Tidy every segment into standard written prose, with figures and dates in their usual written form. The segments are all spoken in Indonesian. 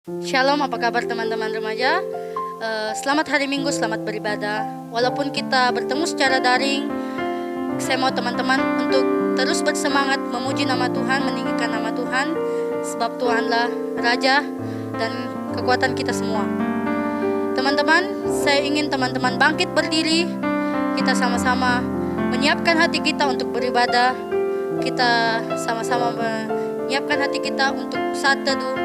Shalom, apa kabar teman-teman remaja? Selamat hari Minggu, selamat beribadah. Walaupun kita bertemu secara daring, saya mau teman-teman untuk terus bersemangat memuji nama Tuhan, meninggikan nama Tuhan, sebab Tuhanlah Raja dan kekuatan kita semua. Teman-teman, saya ingin teman-teman bangkit berdiri, kita sama-sama menyiapkan hati kita untuk beribadah, kita sama-sama menyiapkan hati kita untuk saat teduh.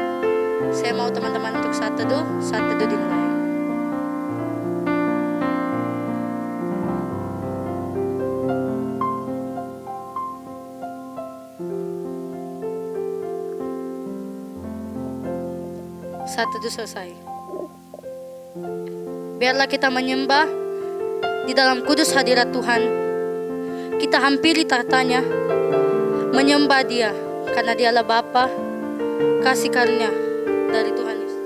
Saya mau teman-teman untuk saat teduh dimulai. Saat teduh selesai. Biarlah kita menyembah di dalam kudus hadirat Tuhan. Kita hampiri tahtanya, menyembah Dia, karena Dialah Bapa, kasih karunia dari Tuhan Yesus.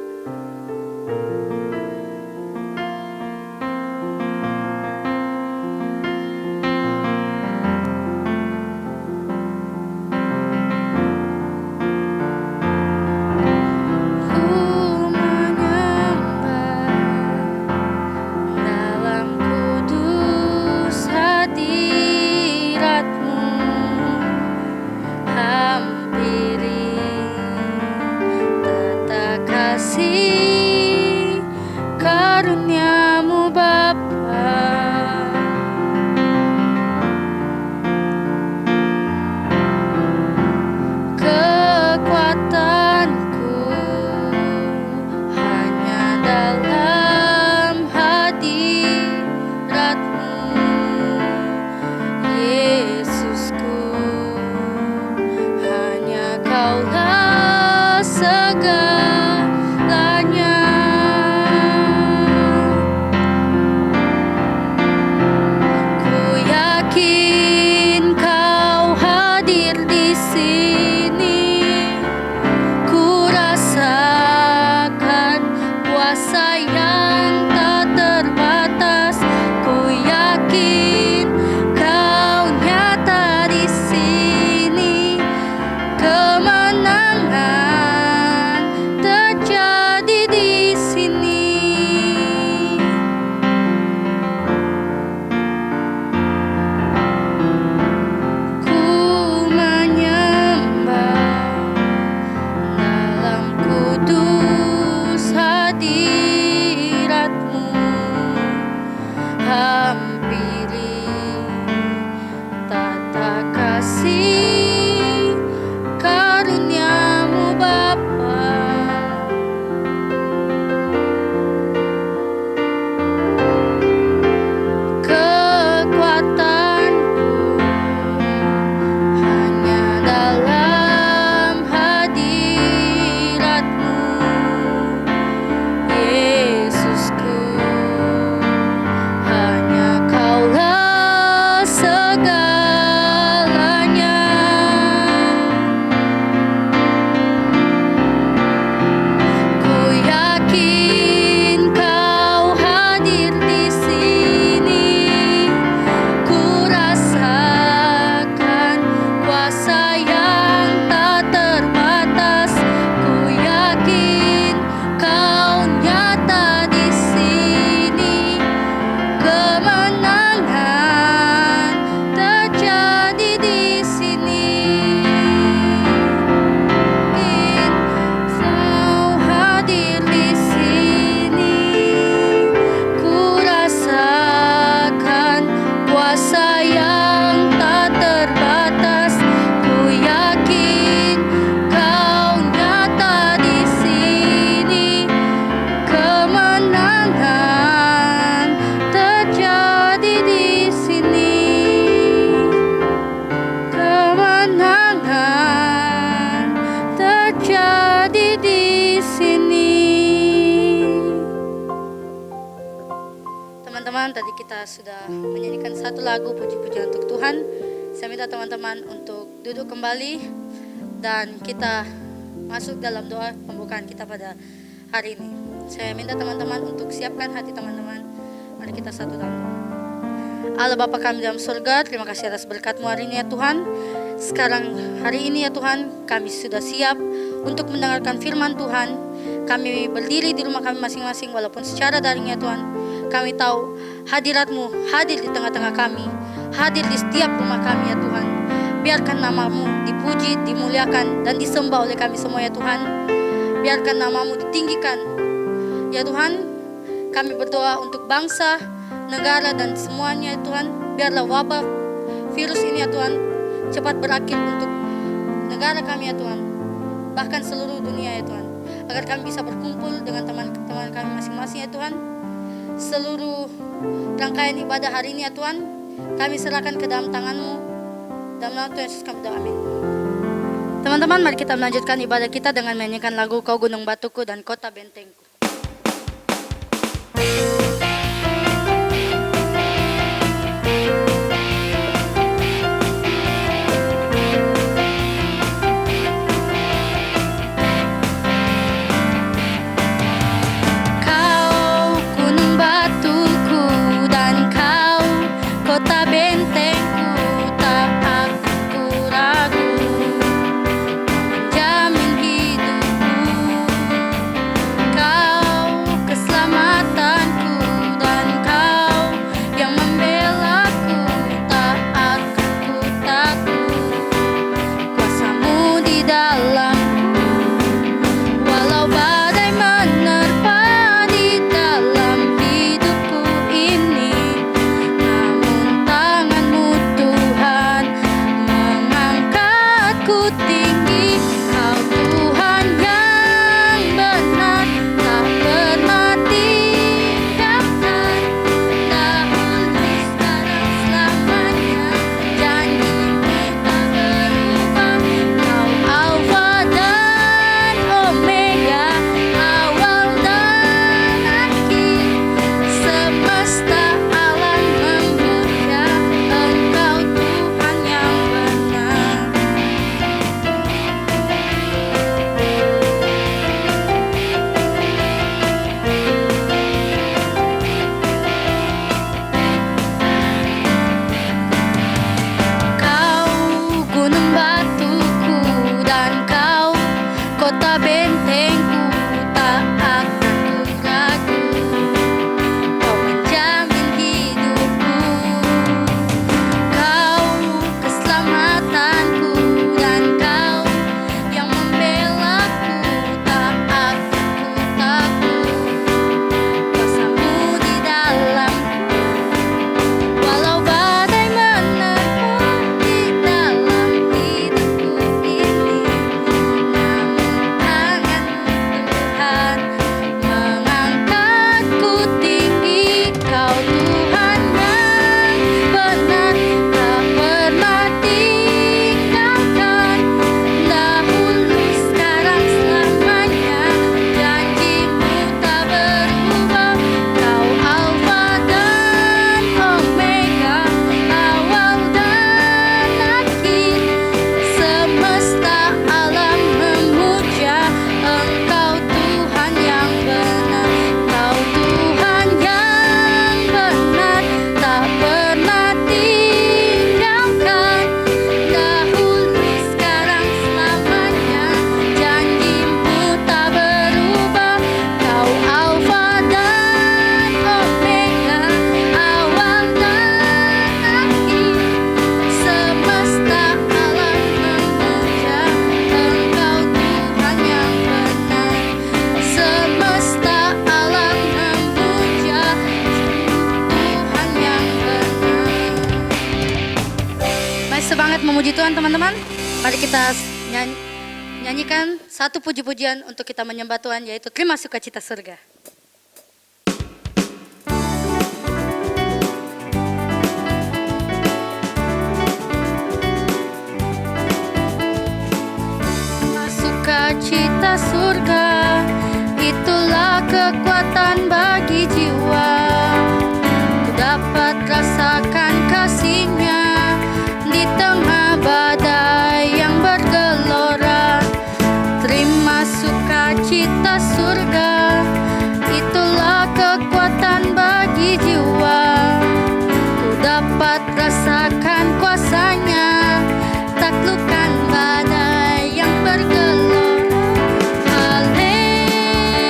Tadi kita sudah menyanyikan satu lagu puji-pujian untuk Tuhan. Saya minta teman-teman untuk duduk kembali dan kita masuk dalam doa pembukaan kita pada hari ini. Saya minta teman-teman untuk siapkan hati teman-teman. Mari kita satu dalam doa. Allah Bapa kami dalam surga, terima kasih atas berkat-Mu hari ini ya Tuhan. Sekarang hari ini ya Tuhan, kami sudah siap untuk mendengarkan firman Tuhan. kami berdiri di rumah kami masing-masing walaupun secara daring ya Tuhan, kami tahu hadirat-Mu hadir di tengah-tengah kami, hadir di setiap rumah kami ya Tuhan. Biarkan nama-Mu dipuji, dimuliakan, dan disembah oleh kami semua ya Tuhan. Biarkan nama-Mu ditinggikan ya Tuhan. Kami berdoa untuk bangsa, negara, dan semuanya ya Tuhan. Biarlah wabah virus ini ya Tuhan cepat berakhir untuk negara kami ya Tuhan, bahkan seluruh dunia ya Tuhan, agar kami bisa berkumpul dengan teman-teman kami masing-masing ya Tuhan. Seluruh rangkaian ibadah hari ini ya Tuhan, kami serahkan ke dalam tangan-Mu. Dalam nama Tuhan Yesus kami berdoa, amin. Teman-teman, mari kita melanjutkan ibadah kita dengan menyanyikan lagu Kau Gunung Batuku dan Kota Bentengku. Memuji Tuhan teman-teman. Mari kita nyanyikan satu puji-pujian untuk kita menyembah Tuhan, yaitu Terima Sukacita Surga. Sukacita surga, itulah kekuatan bagi jiwa. Ku dapat rasakan kasih-Nya di tengah badai yang bergelora. Terima sukacita surga, itulah kekuatan bagi jiwa. Ku dapat rasakan kuasa-Nya, taklukkan badai yang bergelora. Haleluya.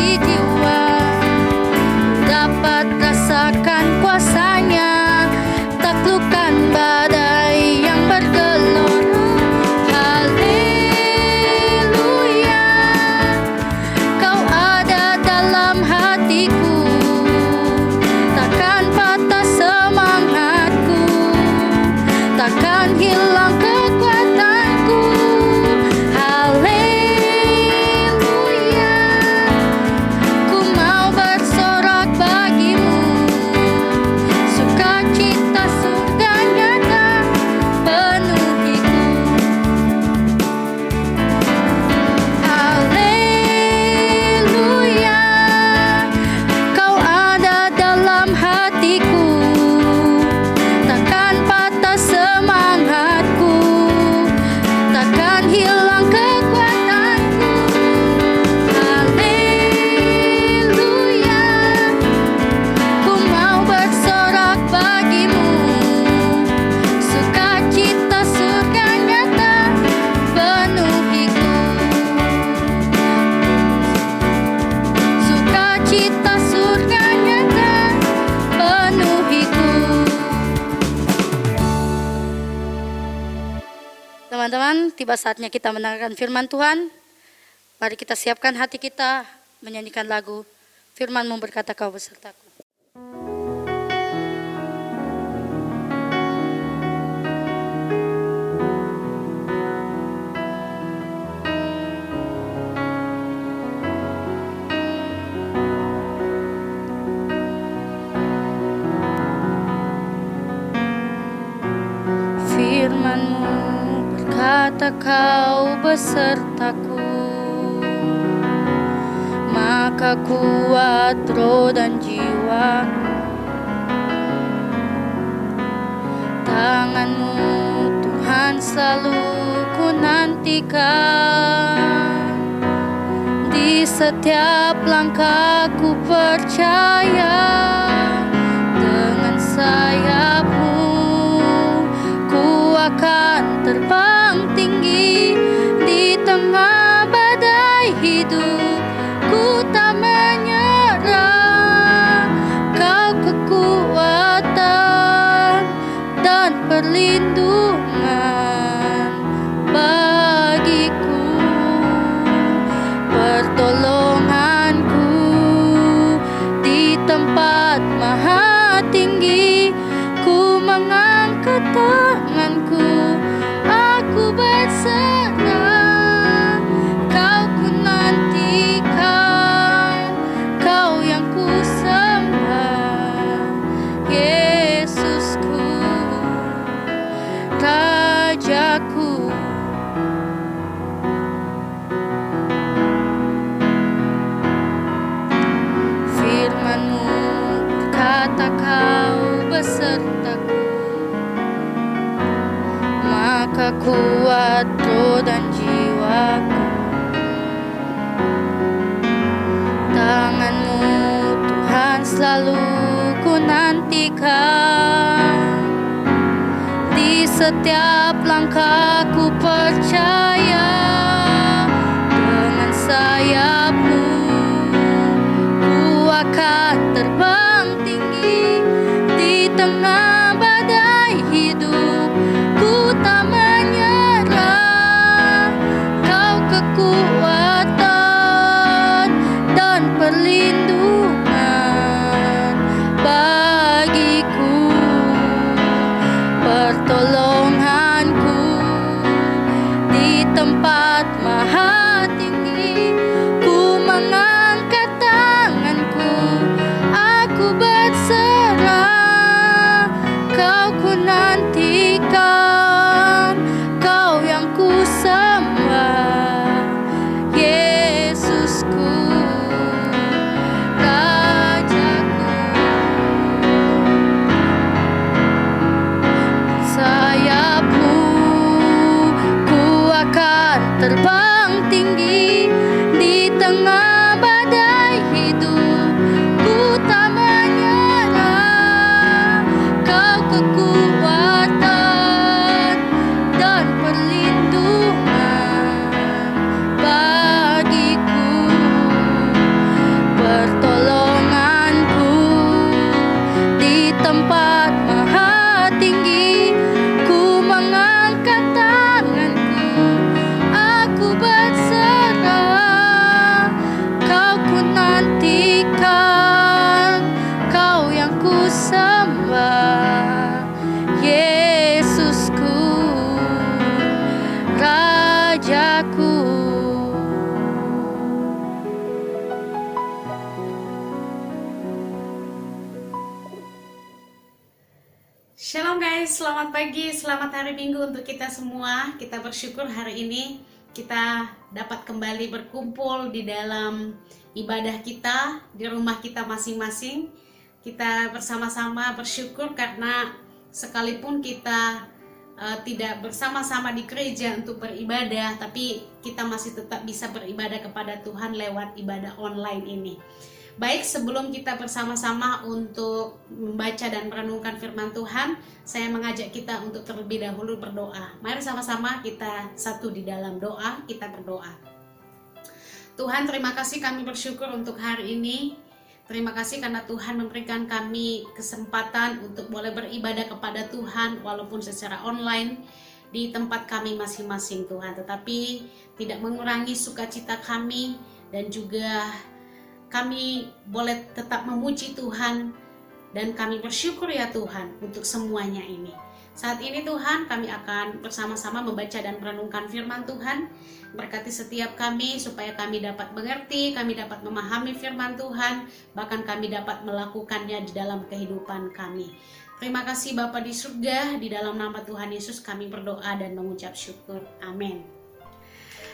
hati jiwa, dapat rasakan kuasanya, taklukkan badai yang bergelora. Haleluya, kau ada dalam hatiku, takkan patah semangatku, takkan hilang kekuatanku. Haleluya, ku mau bersorak bagimu, sukacita surga nyata penuhiku. Haleluya, kau ada dalam hatiku, takkan patah semangatku, takkan hilang kekuatanku. Haleluya, ku mau bersorak bagimu, sukacita surga nyata penuhiku. Sukacita surga nyata penuhiku. Teman-teman, tiba saatnya kita mendengarkan firman Tuhan. Mari kita siapkan hati kita menyanyikan lagu Firman-Mu berkata kau besertaku. Firman-Mu berkata kau besertaku, maka kuat roh dan jiwaku. Tangan-Mu Tuhan selalu ku nantikan, di setiap langkahku percaya. Dengan sayap-Mu ku akan terbang tinggi, di tengah badai hidup ku tak menyerah. Kau kekuatan dan perlindungan bagiku, pertolonganku di tempat maha tinggi. Ku mengangkat tanganku, aku berserah. Kau ku nantikan, kau yang ku sembah, Yesusku, Rajaku. Firman-Mu berkata kau besertaku, maka kuat roh dan jiwaku. Tangan-Mu Tuhan selalu ku nantikan, di setiap langkahku percaya. Dengan sayap-Mu ku akan terbang tinggi, di tengah badai hidup ku tak menyerah. Kau kekuatan dan perlindungan bagiku, pertolonganku di tempat maha tinggi. Ku mengangkat tanganku, aku Shalom guys, selamat pagi, selamat hari Minggu untuk kita semua. Kita bersyukur hari ini kita dapat kembali berkumpul di dalam ibadah kita, di rumah kita masing-masing. Kita bersama-sama bersyukur karena sekalipun kita tidak bersama-sama di gereja untuk beribadah, tapi kita masih tetap bisa beribadah kepada Tuhan lewat ibadah online ini. Baik, sebelum kita bersama-sama untuk membaca dan merenungkan firman Tuhan, saya mengajak kita untuk terlebih dahulu berdoa. Mari sama-sama kita satu di dalam doa, kita berdoa. Tuhan, terima kasih, kami bersyukur untuk hari ini. Terima kasih karena Tuhan memberikan kami kesempatan untuk boleh beribadah kepada Tuhan walaupun secara online di tempat kami masing-masing Tuhan. Tetapi tidak mengurangi sukacita kami dan juga kami boleh tetap memuji Tuhan dan kami bersyukur ya Tuhan untuk semuanya ini. Saat ini Tuhan, kami akan bersama-sama membaca dan merenungkan firman Tuhan. Berkati setiap kami supaya kami dapat mengerti, kami dapat memahami firman Tuhan, bahkan kami dapat melakukannya di dalam kehidupan kami. Terima kasih Bapa di surga, di dalam nama Tuhan Yesus kami berdoa dan mengucap syukur. Amin.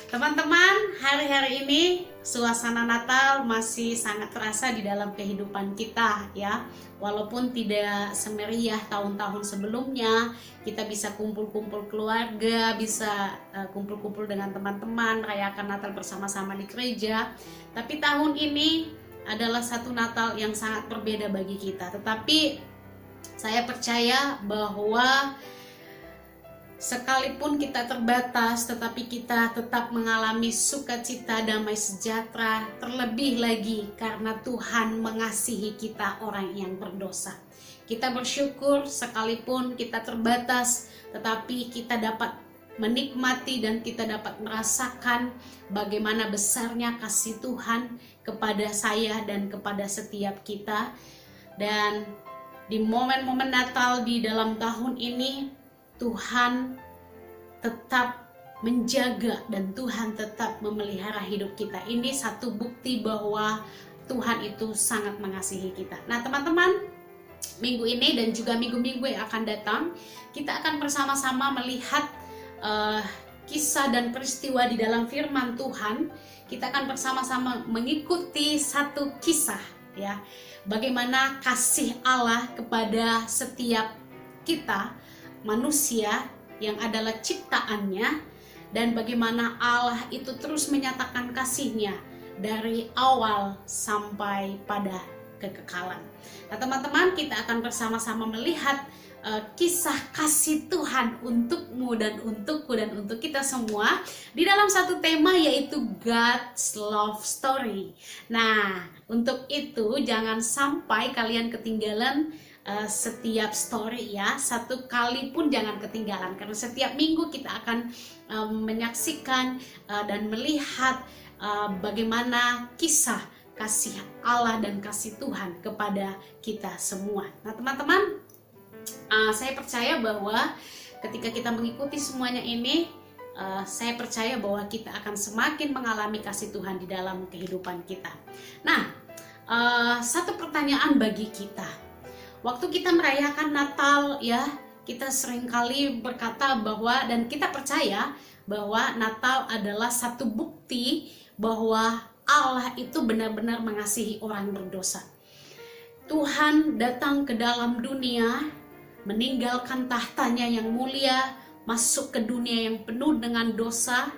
Teman-teman, hari-hari ini suasana Natal masih sangat terasa di dalam kehidupan kita ya. Walaupun tidak semeriah tahun-tahun sebelumnya, kita bisa kumpul-kumpul keluarga, bisa kumpul-kumpul dengan teman-teman, merayakan Natal bersama-sama di gereja. Tapi tahun ini adalah satu Natal yang sangat berbeda bagi kita. Tetapi saya percaya bahwa sekalipun kita terbatas, tetapi kita tetap mengalami sukacita, damai sejahtera, terlebih lagi karena Tuhan mengasihi kita orang yang berdosa. Kita bersyukur sekalipun kita terbatas, tetapi kita dapat menikmati dan kita dapat merasakan bagaimana besarnya kasih Tuhan kepada saya dan kepada setiap kita. Dan di momen-momen Natal di dalam tahun ini, Tuhan tetap menjaga dan Tuhan tetap memelihara hidup kita. Ini satu bukti bahwa Tuhan itu sangat mengasihi kita. Nah teman-teman, minggu ini dan juga minggu-minggu yang akan datang, kita akan bersama-sama melihat kisah dan peristiwa di dalam firman Tuhan. Kita akan bersama-sama mengikuti satu kisah ya, bagaimana kasih Allah kepada setiap kita manusia yang adalah ciptaannya, dan bagaimana Allah itu terus menyatakan kasih-Nya dari awal sampai pada kekekalan. Nah teman-teman, kita akan bersama-sama melihat kisah kasih Tuhan untukmu dan untukku dan untuk kita semua di dalam satu tema, yaitu God's Love Story. Nah untuk itu jangan sampai kalian ketinggalan setiap story ya, satu kali pun jangan ketinggalan, karena setiap minggu kita akan menyaksikan dan melihat bagaimana kisah kasih Allah dan kasih Tuhan kepada kita semua. Nah teman-teman, saya percaya bahwa ketika kita mengikuti semuanya ini, saya percaya bahwa kita akan semakin mengalami kasih Tuhan di dalam kehidupan kita. Nah, satu pertanyaan bagi kita. Waktu kita merayakan Natal ya, kita seringkali berkata bahwa, dan kita percaya bahwa Natal adalah satu bukti bahwa Allah itu benar-benar mengasihi orang berdosa. Tuhan datang ke dalam dunia, meninggalkan tahtanya yang mulia, masuk ke dunia yang penuh dengan dosa,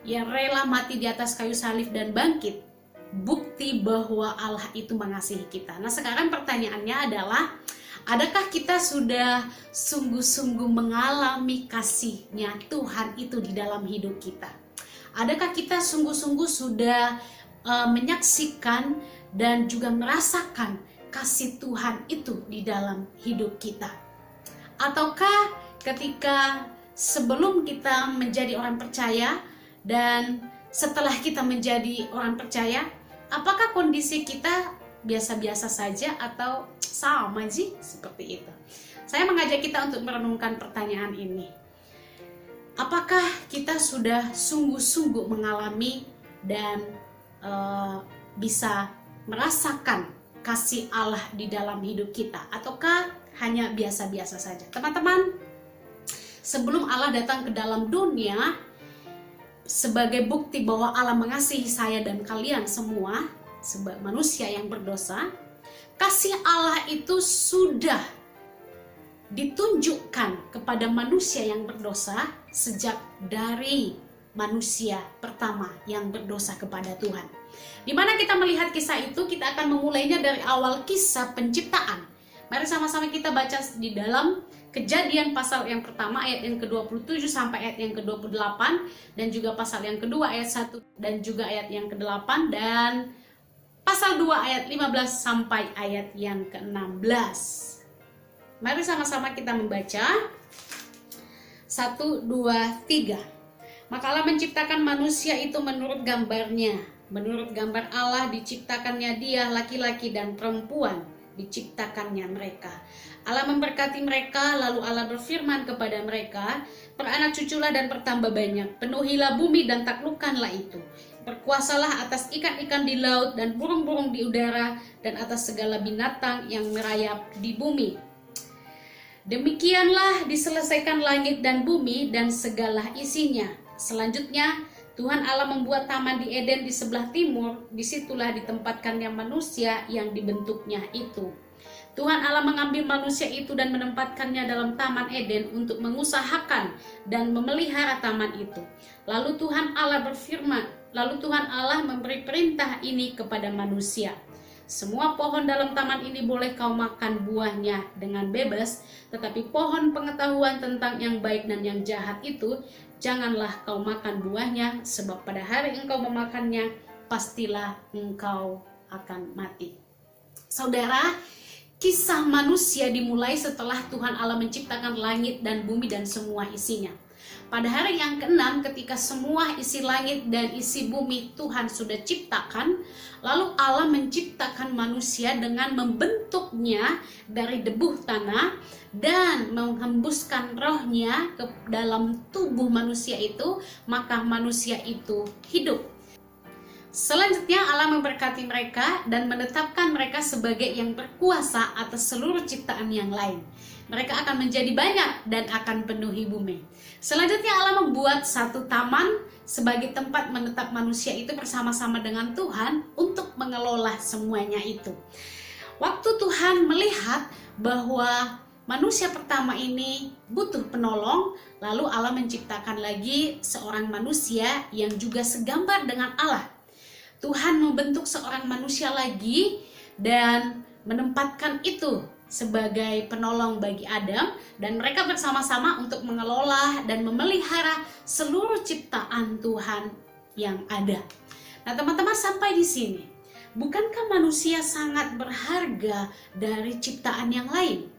yang rela mati di atas kayu salib dan bangkit. Bukti bahwa Allah itu mengasihi kita. Nah sekarang pertanyaannya adalah, adakah kita sudah sungguh-sungguh mengalami kasih-Nya Tuhan itu di dalam hidup kita? Adakah kita sungguh-sungguh sudah menyaksikan dan juga merasakan kasih Tuhan itu di dalam hidup kita? Ataukah ketika sebelum kita menjadi orang percaya dan setelah kita menjadi orang percaya, apakah kondisi kita biasa-biasa saja atau sama sih seperti itu? Saya mengajak kita untuk merenungkan pertanyaan ini. Apakah kita sudah sungguh-sungguh mengalami dan bisa merasakan kasih Allah di dalam hidup kita? Ataukah hanya biasa-biasa saja. Teman-teman, sebelum Allah datang ke dalam dunia sebagai bukti bahwa Allah mengasihi saya dan kalian semua sebagai manusia yang berdosa, kasih Allah itu sudah ditunjukkan kepada manusia yang berdosa sejak dari manusia pertama yang berdosa kepada Tuhan. Di mana kita melihat kisah itu, kita akan memulainya dari awal kisah penciptaan. Mari sama-sama kita baca di dalam Kejadian pasal yang pertama ayat yang ke-27 sampai ayat yang ke-28, dan juga pasal yang kedua ayat 1 dan juga ayat yang ke-8, dan pasal 2 ayat 15 sampai ayat yang ke-16. Mari sama-sama kita membaca. 1, 2, 3. Maka Allah menciptakan manusia itu menurut gambarnya. Menurut gambar Allah diciptakannya dia, laki-laki dan perempuan diciptakannya mereka. Allah memberkati mereka, lalu Allah berfirman kepada mereka, beranak cuculah dan bertambah banyak, penuhilah bumi dan taklukkanlah itu. Berkuasalah atas ikan-ikan di laut dan burung-burung di udara dan atas segala binatang yang merayap di bumi. Demikianlah diselesaikan langit dan bumi dan segala isinya. Selanjutnya, Tuhan Allah membuat taman di Eden di sebelah timur, disitulah ditempatkannya manusia yang dibentuknya itu. Tuhan Allah mengambil manusia itu dan menempatkannya dalam taman Eden untuk mengusahakan dan memelihara taman itu. Lalu Tuhan Allah memberi perintah ini kepada manusia. Semua pohon dalam taman ini boleh kau makan buahnya dengan bebas, tetapi pohon pengetahuan tentang yang baik dan yang jahat itu janganlah kau makan buahnya, sebab pada hari engkau memakannya pastilah engkau akan mati. Saudara, kisah manusia dimulai setelah Tuhan Allah menciptakan langit dan bumi dan semua isinya. Pada hari yang ke-6, ketika semua isi langit dan isi bumi Tuhan sudah ciptakan, lalu Allah menciptakan manusia dengan membentuknya dari debu tanah dan menghembuskan rohnya ke dalam tubuh manusia itu, maka manusia itu hidup. Selanjutnya Allah memberkati mereka dan menetapkan mereka sebagai yang berkuasa atas seluruh ciptaan yang lain. Mereka akan menjadi banyak dan akan penuhi bumi. Selanjutnya Allah membuat satu taman sebagai tempat menetap manusia itu bersama-sama dengan Tuhan untuk mengelola semuanya itu. Waktu Tuhan melihat bahwa manusia pertama ini butuh penolong, lalu Allah menciptakan lagi seorang manusia yang juga segambar dengan Allah. Tuhan membentuk seorang manusia lagi dan menempatkan itu sebagai penolong bagi Adam, dan mereka bersama-sama untuk mengelola dan memelihara seluruh ciptaan Tuhan yang ada. Nah, teman-teman, sampai di sini, bukankah manusia sangat berharga dari ciptaan yang lain?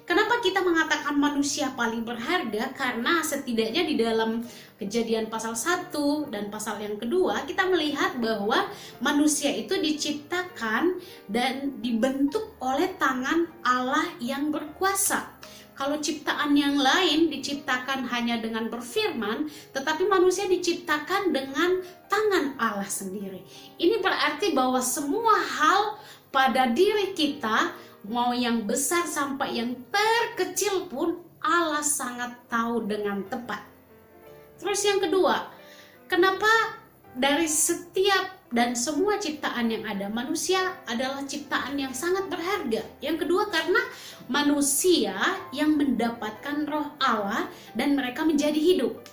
Kenapa kita mengatakan manusia paling berharga? Karena setidaknya di dalam Kejadian pasal 1 dan pasal yang kedua, kita melihat bahwa manusia itu diciptakan dan dibentuk oleh tangan Allah yang berkuasa. Kalau ciptaan yang lain diciptakan hanya dengan berfirman, tetapi manusia diciptakan dengan tangan Allah sendiri. Ini berarti bahwa semua hal pada diri kita, mau yang besar sampai yang terkecil pun, Allah sangat tahu dengan tepat. Terus yang kedua, kenapa dari setiap dan semua ciptaan yang ada, manusia adalah ciptaan yang sangat berharga? Yang kedua, karena manusia yang mendapatkan roh Allah dan mereka menjadi hidup.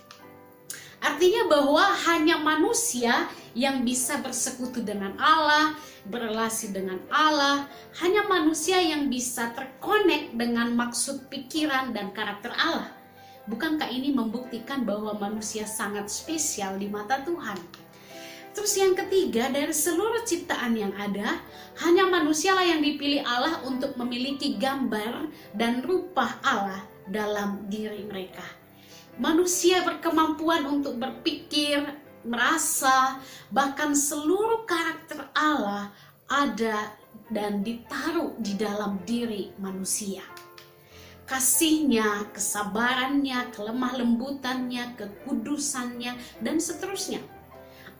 Artinya bahwa hanya manusia yang bisa bersekutu dengan Allah, berelasi dengan Allah, hanya manusia yang bisa terkonek dengan maksud pikiran dan karakter Allah. Bukankah ini membuktikan bahwa manusia sangat spesial di mata Tuhan? Terus yang ketiga, dari seluruh ciptaan yang ada, hanya manusialah yang dipilih Allah untuk memiliki gambar dan rupa Allah dalam diri mereka. Manusia berkemampuan untuk berpikir, merasa, bahkan seluruh karakter Allah ada dan ditaruh di dalam diri manusia. Kasihnya, kesabarannya, kelemah lembutannya, kekudusannya, dan seterusnya.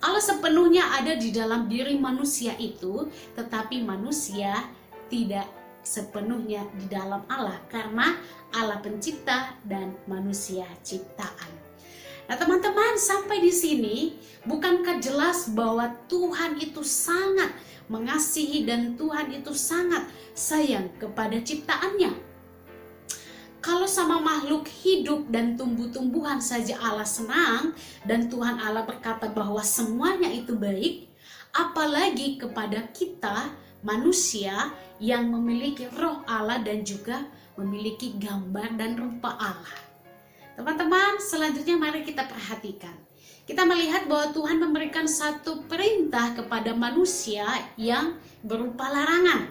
Allah sepenuhnya ada di dalam diri manusia itu, tetapi manusia tidak sepenuhnya di dalam Allah, karena Allah pencipta dan manusia ciptaan. Nah teman-teman, sampai di sini bukankah jelas bahwa Tuhan itu sangat mengasihi dan Tuhan itu sangat sayang kepada ciptaannya? Kalau sama makhluk hidup dan tumbuh-tumbuhan saja Allah senang dan Tuhan Allah berkata bahwa semuanya itu baik, apalagi kepada kita manusia yang memiliki roh Allah dan juga memiliki gambar dan rupa Allah. Teman-teman, selanjutnya mari kita perhatikan. Kita melihat bahwa Tuhan memberikan satu perintah kepada manusia yang berupa larangan.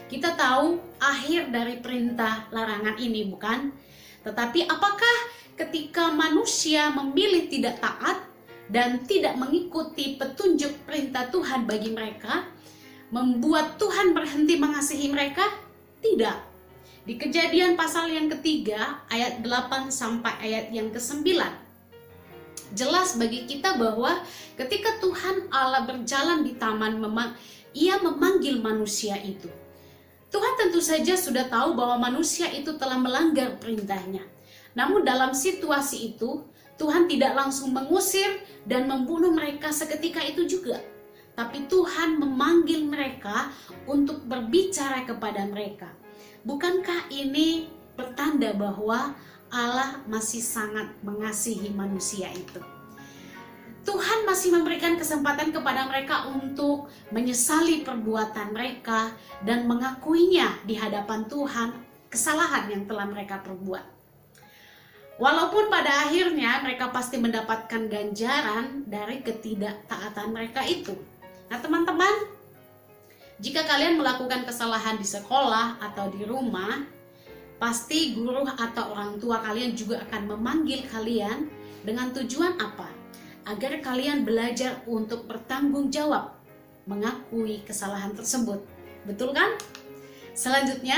Kita tahu akhir dari perintah larangan ini, bukan? Tetapi apakah ketika manusia memilih tidak taat dan tidak mengikuti petunjuk perintah Tuhan bagi mereka, membuat Tuhan berhenti mengasihi mereka? Tidak. Di Kejadian pasal yang ketiga ayat 8 sampai ayat yang ke-9, jelas bagi kita bahwa ketika Tuhan Allah berjalan di taman, Ia memanggil manusia itu. Tuhan tentu saja sudah tahu bahwa manusia itu telah melanggar perintahnya. Namun dalam situasi itu, Tuhan tidak langsung mengusir dan membunuh mereka seketika itu juga. Tapi Tuhan memanggil mereka untuk berbicara kepada mereka. Bukankah ini pertanda bahwa Allah masih sangat mengasihi manusia itu? Tuhan masih memberikan kesempatan kepada mereka untuk menyesali perbuatan mereka dan mengakuinya di hadapan Tuhan kesalahan yang telah mereka perbuat. Walaupun pada akhirnya mereka pasti mendapatkan ganjaran dari ketidaktaatan mereka itu. Nah teman-teman, jika kalian melakukan kesalahan di sekolah atau di rumah, pasti guru atau orang tua kalian juga akan memanggil kalian dengan tujuan apa? Agar kalian belajar untuk bertanggung jawab, mengakui kesalahan tersebut. Betul kan? Selanjutnya,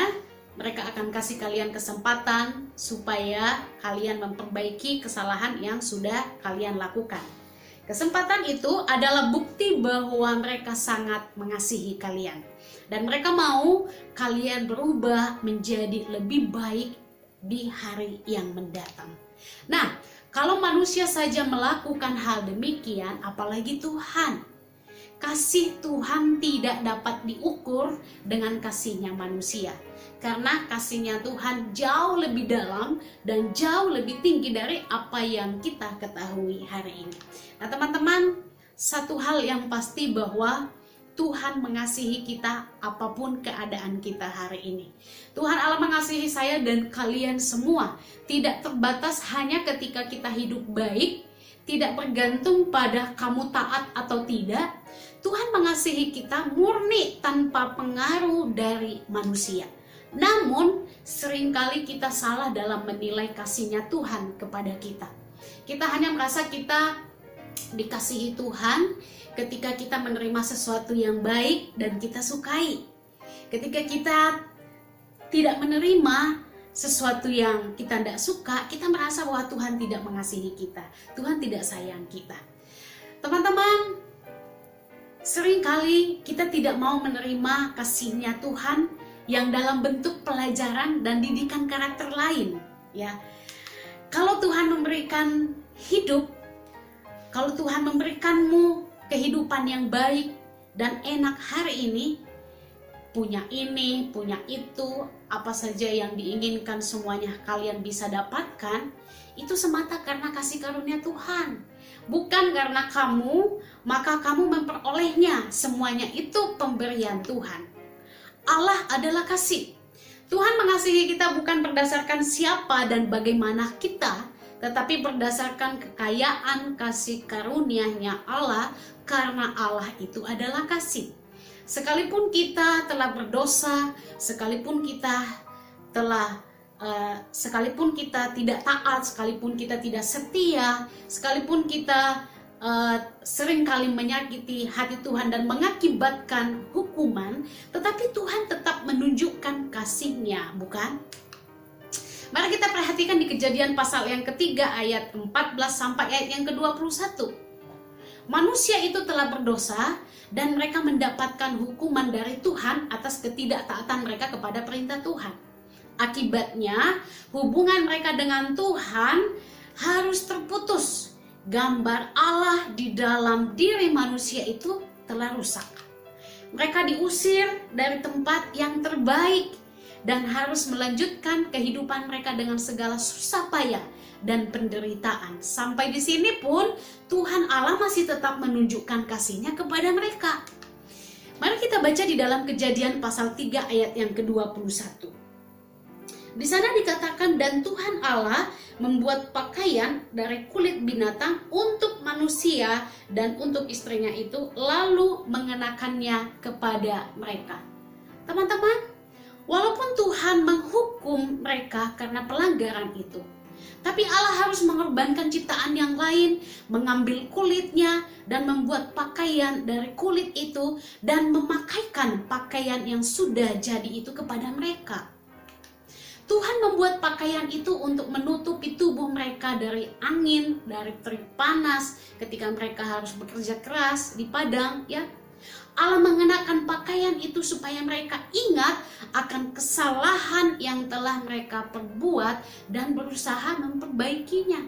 mereka akan kasih kalian kesempatan supaya kalian memperbaiki kesalahan yang sudah kalian lakukan. Kesempatan itu adalah bukti bahwa mereka sangat mengasihi kalian. Dan mereka mau kalian berubah menjadi lebih baik di hari yang mendatang. Nah, kalau manusia saja melakukan hal demikian, apalagi Tuhan. Kasih Tuhan tidak dapat diukur dengan kasihnya manusia. Karena kasihnya Tuhan jauh lebih dalam dan jauh lebih tinggi dari apa yang kita ketahui hari ini. Nah teman-teman, satu hal yang pasti bahwa Tuhan mengasihi kita apapun keadaan kita hari ini. Tuhan Allah mengasihi saya dan kalian semua. Tidak terbatas hanya ketika kita hidup baik, tidak bergantung pada kamu taat atau tidak. Tuhan mengasihi kita murni tanpa pengaruh dari manusia. Namun seringkali kita salah dalam menilai kasihnya Tuhan kepada kita. Kita hanya merasa kita dikasihi Tuhan ketika kita menerima sesuatu yang baik dan kita sukai. Ketika kita tidak menerima sesuatu yang kita tidak suka, kita merasa bahwa Tuhan tidak mengasihi kita, Tuhan tidak sayang kita. Teman-teman, seringkali kita tidak mau menerima kasihnya Tuhan yang dalam bentuk pelajaran dan didikan karakter lain, ya. Kalau Tuhan memberikan hidup, kalau Tuhan memberikanmu kehidupan yang baik dan enak hari ini, punya ini, punya itu, apa saja yang diinginkan semuanya kalian bisa dapatkan, itu semata karena kasih karunia Tuhan. Bukan karena kamu, maka kamu memperolehnya. Semuanya itu pemberian Tuhan. Allah adalah kasih. Tuhan mengasihi kita bukan berdasarkan siapa dan bagaimana kita, tetapi berdasarkan kekayaan kasih karunia-Nya Allah, karena Allah itu adalah kasih. Sekalipun kita telah berdosa, sekalipun kita tidak taat, sekalipun kita tidak setia, sekalipun kita seringkali menyakiti hati Tuhan dan mengakibatkan hukuman, tetapi Tuhan tetap menunjukkan kasih-Nya, bukan? Mari kita perhatikan di Kejadian pasal yang ketiga ayat 14 sampai ayat yang ke-21. Manusia itu telah berdosa dan mereka mendapatkan hukuman dari Tuhan atas ketidaktaatan mereka kepada perintah Tuhan. Akibatnya, hubungan mereka dengan Tuhan harus terputus. Gambar Allah di dalam diri manusia itu telah rusak. Mereka diusir dari tempat yang terbaik dan harus melanjutkan kehidupan mereka dengan segala susah payah dan penderitaan. Sampai di sini pun Tuhan Allah masih tetap menunjukkan kasih-Nya kepada mereka. Mari kita baca di dalam Kejadian pasal 3 ayat yang ke-21. Di sana dikatakan, dan Tuhan Allah membuat pakaian dari kulit binatang untuk manusia dan untuk istrinya itu, lalu mengenakannya kepada mereka. Teman-teman, walaupun Tuhan menghukum mereka karena pelanggaran itu, tapi Allah harus mengorbankan ciptaan yang lain, mengambil kulitnya dan membuat pakaian dari kulit itu dan memakaikan pakaian yang sudah jadi itu kepada mereka. Tuhan membuat pakaian itu untuk menutupi tubuh mereka dari angin, dari terik panas ketika mereka harus bekerja keras di padang, ya. Allah mengenakan pakaian itu supaya mereka ingat akan kesalahan yang telah mereka perbuat dan berusaha memperbaikinya.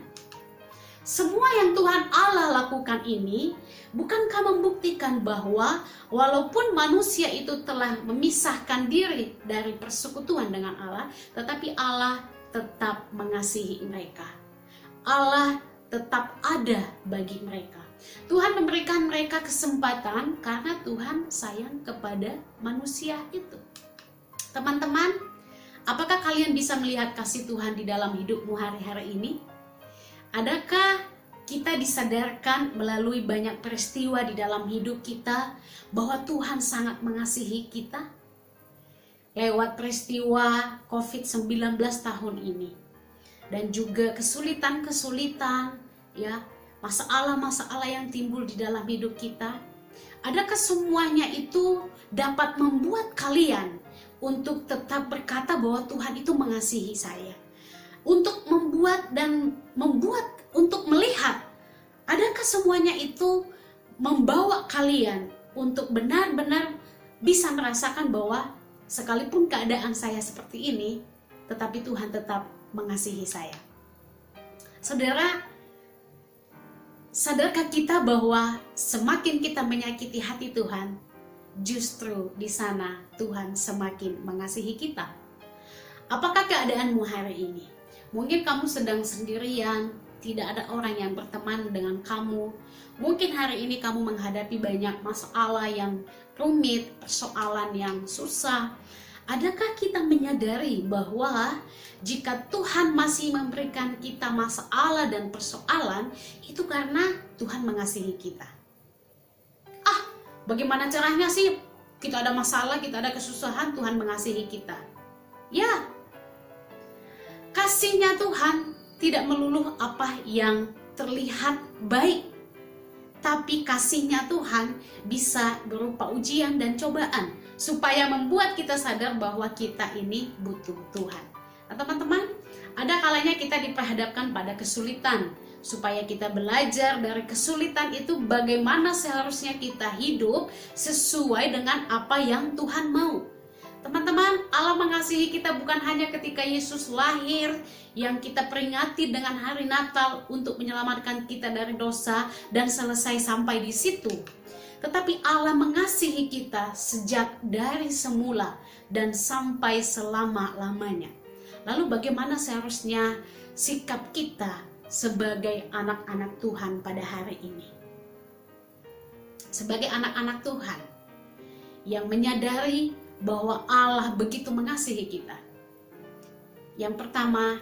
Semua yang Tuhan Allah lakukan ini bukankah membuktikan bahwa walaupun manusia itu telah memisahkan diri dari persekutuan dengan Allah, tetapi Allah tetap mengasihi mereka. Allah tetap ada bagi mereka. Tuhan memberikan mereka kesempatan karena Tuhan sayang kepada manusia itu. Teman-teman, apakah kalian bisa melihat kasih Tuhan di dalam hidupmu hari-hari ini? Adakah kita disadarkan melalui banyak peristiwa di dalam hidup kita bahwa Tuhan sangat mengasihi kita? Lewat peristiwa COVID-19 tahun ini dan juga kesulitan-kesulitan, ya, masalah-masalah yang timbul di dalam hidup kita, adakah semuanya itu dapat membuat kalian untuk tetap berkata bahwa Tuhan itu mengasihi saya? Untuk untuk melihat, adakah semuanya itu membawa kalian untuk benar-benar bisa merasakan bahwa sekalipun keadaan saya seperti ini, tetapi Tuhan tetap mengasihi saya. Saudara, sadarkah kita bahwa semakin kita menyakiti hati Tuhan, justru di sana Tuhan semakin mengasihi kita? Apakah keadaanmu hari ini? Mungkin kamu sedang sendirian, tidak ada orang yang berteman dengan kamu. Mungkin hari ini kamu menghadapi banyak masalah yang rumit, persoalan yang susah. Adakah kita menyadari bahwa jika Tuhan masih memberikan kita masalah dan persoalan, itu karena Tuhan mengasihi kita? Bagaimana caranya sih? Kita ada masalah, kita ada kesusahan, Tuhan mengasihi kita. Ya, kasih-Nya Tuhan tidak melulu apa yang terlihat baik, tapi kasih-Nya Tuhan bisa berupa ujian dan cobaan supaya membuat kita sadar bahwa kita ini butuh Tuhan. Nah, teman-teman, ada kalanya kita diperhadapkan pada kesulitan, supaya kita belajar dari kesulitan itu bagaimana seharusnya kita hidup sesuai dengan apa yang Tuhan mau. Teman-teman, Allah mengasihi kita bukan hanya ketika Yesus lahir yang kita peringati dengan hari Natal untuk menyelamatkan kita dari dosa dan selesai sampai di situ. Tetapi Allah mengasihi kita sejak dari semula dan sampai selama-lamanya. Lalu bagaimana seharusnya sikap kita sebagai anak-anak Tuhan pada hari ini? Sebagai anak-anak Tuhan yang menyadari bahwa Allah begitu mengasihi kita. Yang pertama,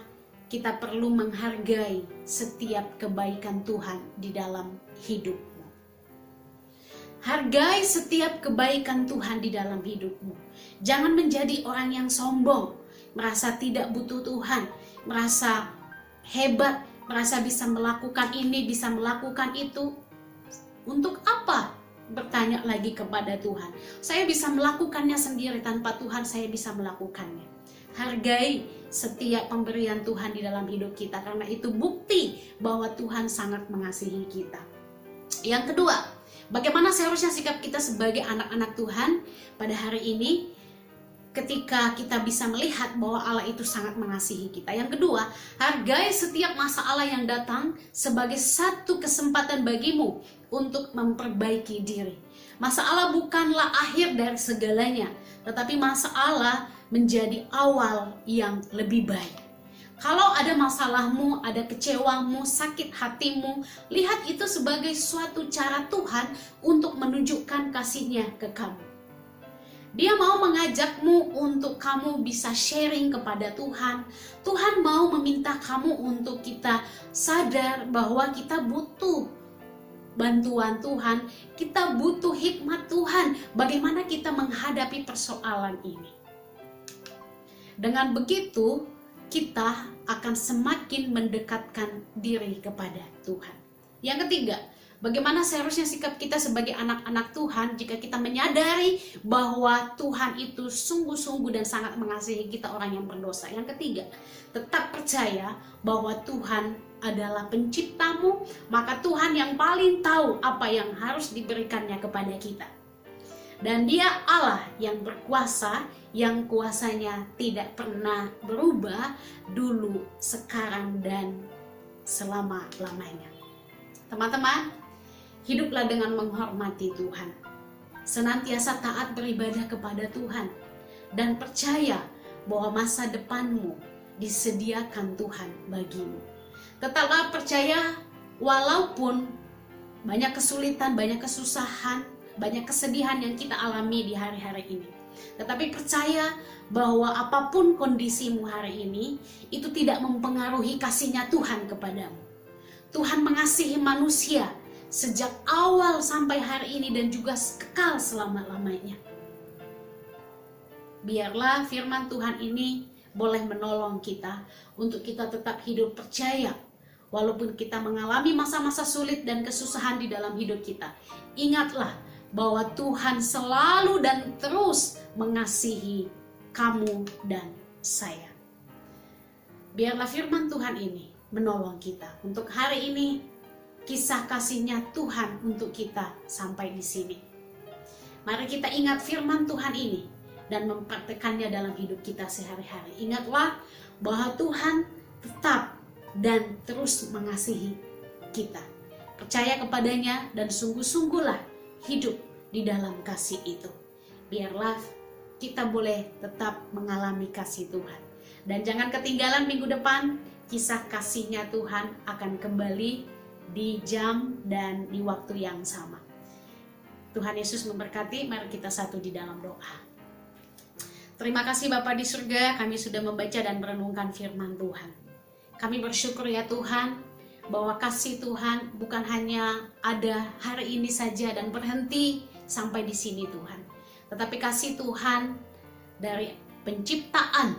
kita perlu menghargai setiap kebaikan Tuhan di dalam hidupmu. Hargai setiap kebaikan Tuhan di dalam hidupmu. Jangan menjadi orang yang sombong, merasa tidak butuh Tuhan, merasa hebat, merasa bisa melakukan ini, bisa melakukan itu. Untuk apa? Bertanya lagi kepada Tuhan. Saya bisa melakukannya sendiri, tanpa Tuhan saya bisa melakukannya. Hargai setiap pemberian Tuhan di dalam hidup kita, karena itu bukti bahwa Tuhan sangat mengasihi kita. Yang kedua, bagaimana seharusnya sikap kita sebagai anak-anak Tuhan pada hari ini ketika kita bisa melihat bahwa Allah itu sangat mengasihi kita. Yang kedua, hargai setiap masalah yang datang sebagai satu kesempatan bagimu untuk memperbaiki diri. Masalah bukanlah akhir dari segalanya, tetapi masalah menjadi awal yang lebih baik. Kalau ada masalahmu, ada kecewamu, sakit hatimu, lihat itu sebagai suatu cara Tuhan untuk menunjukkan kasih-Nya ke kamu. Dia mau mengajakmu untuk kamu bisa sharing kepada Tuhan. Tuhan mau meminta kamu untuk kita sadar bahwa kita butuh bantuan Tuhan, kita butuh hikmat Tuhan, bagaimana kita menghadapi persoalan ini. Dengan begitu, kita akan semakin mendekatkan diri kepada Tuhan. Yang ketiga, bagaimana seharusnya sikap kita sebagai anak-anak Tuhan jika kita menyadari bahwa Tuhan itu sungguh-sungguh dan sangat mengasihi kita orang yang berdosa. Yang ketiga, tetap percaya bahwa Tuhan adalah penciptamu, maka Tuhan yang paling tahu apa yang harus diberikannya kepada kita. Dan Dia Allah yang berkuasa, yang kuasanya tidak pernah berubah dulu, sekarang, dan selama-lamanya. Teman-teman, hiduplah dengan menghormati Tuhan. Senantiasa taat beribadah kepada Tuhan. Dan percaya bahwa masa depanmu disediakan Tuhan bagimu. Tetaplah percaya walaupun banyak kesulitan, banyak kesusahan, banyak kesedihan yang kita alami di hari-hari ini. Tetapi percaya bahwa apapun kondisimu hari ini, itu tidak mempengaruhi kasih-Nya Tuhan kepadamu. Tuhan mengasihi manusia sejak awal sampai hari ini dan juga kekal selama-lamanya. Biarlah firman Tuhan ini boleh menolong kita untuk kita tetap hidup percaya. Walaupun kita mengalami masa-masa sulit dan kesusahan di dalam hidup kita, ingatlah bahwa Tuhan selalu dan terus mengasihi kamu dan saya. Biarlah firman Tuhan ini menolong kita untuk hari ini. Kisah kasih-Nya Tuhan untuk kita sampai di sini. Mari kita ingat firman Tuhan ini dan mempraktekannya dalam hidup kita sehari-hari. Ingatlah bahwa Tuhan tetap dan terus mengasihi kita. Percaya kepadanya dan sungguh-sungguhlah hidup di dalam kasih itu. Biarlah kita boleh tetap mengalami kasih Tuhan. Dan jangan ketinggalan minggu depan, kisah kasih-Nya Tuhan akan kembali di jam dan di waktu yang sama. Tuhan Yesus memberkati. Mari kita satu di dalam doa. Terima kasih Bapa di surga, kami sudah membaca dan merenungkan firman Tuhan. Kami bersyukur ya Tuhan, bahwa kasih Tuhan bukan hanya ada hari ini saja dan berhenti sampai di sini Tuhan. Tetapi kasih Tuhan dari penciptaan,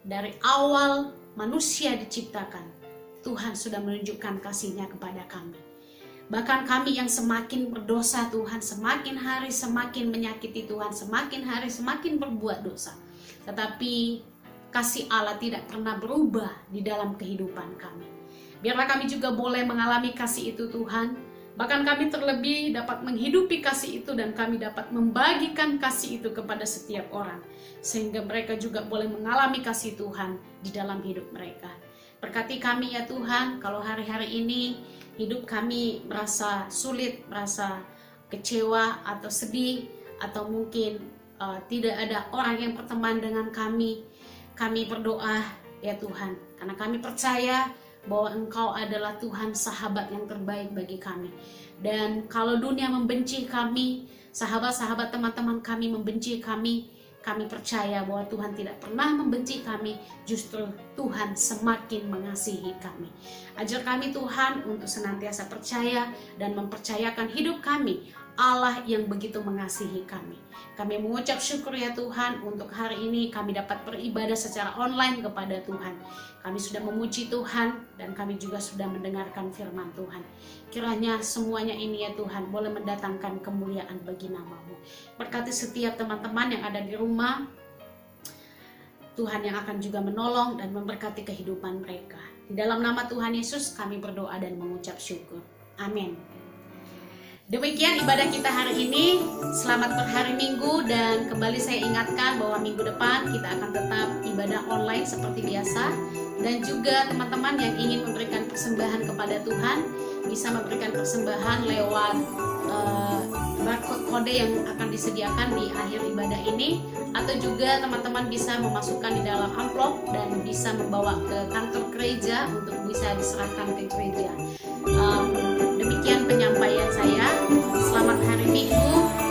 dari awal manusia diciptakan, Tuhan sudah menunjukkan kasih-Nya kepada kami. Bahkan kami yang semakin berdosa Tuhan, semakin hari semakin menyakiti Tuhan, semakin hari semakin berbuat dosa. Tetapi kasih Allah tidak pernah berubah di dalam kehidupan kami. Biarlah kami juga boleh mengalami kasih itu Tuhan. Bahkan kami terlebih dapat menghidupi kasih itu dan kami dapat membagikan kasih itu kepada setiap orang. Sehingga mereka juga boleh mengalami kasih Tuhan di dalam hidup mereka. Berkati kami ya Tuhan, kalau hari-hari ini hidup kami merasa sulit, merasa kecewa atau sedih, atau mungkin tidak ada orang yang berteman dengan kami. Kami berdoa ya Tuhan, karena kami percaya bahwa Engkau adalah Tuhan sahabat yang terbaik bagi kami. Dan kalau dunia membenci kami, sahabat-sahabat teman-teman kami membenci kami percaya bahwa Tuhan tidak pernah membenci kami, justru Tuhan semakin mengasihi kami. Ajar kami Tuhan untuk senantiasa percaya dan mempercayakan hidup kami Allah yang begitu mengasihi kami. Kami mengucap syukur ya Tuhan, untuk hari ini kami dapat beribadah secara online kepada Tuhan. Kami sudah memuji Tuhan dan kami juga sudah mendengarkan firman Tuhan. Kiranya semuanya ini ya Tuhan boleh mendatangkan kemuliaan bagi nama-Mu. Berkati setiap teman-teman yang ada di rumah, Tuhan yang akan juga menolong dan memberkati kehidupan mereka. Di dalam nama Tuhan Yesus kami berdoa dan mengucap syukur. Amin. Demikian ibadah kita hari ini. Selamat berhari Minggu, dan kembali saya ingatkan bahwa minggu depan kita akan tetap ibadah online seperti biasa. Dan juga teman-teman yang ingin memberikan persembahan kepada Tuhan bisa memberikan persembahan lewat barcode kode yang akan disediakan di akhir ibadah ini, atau juga teman-teman bisa memasukkan di dalam amplop dan bisa membawa ke kantor gereja untuk bisa diserahkan ke gereja. Demikian penyampaian saya. Selamat hari Minggu.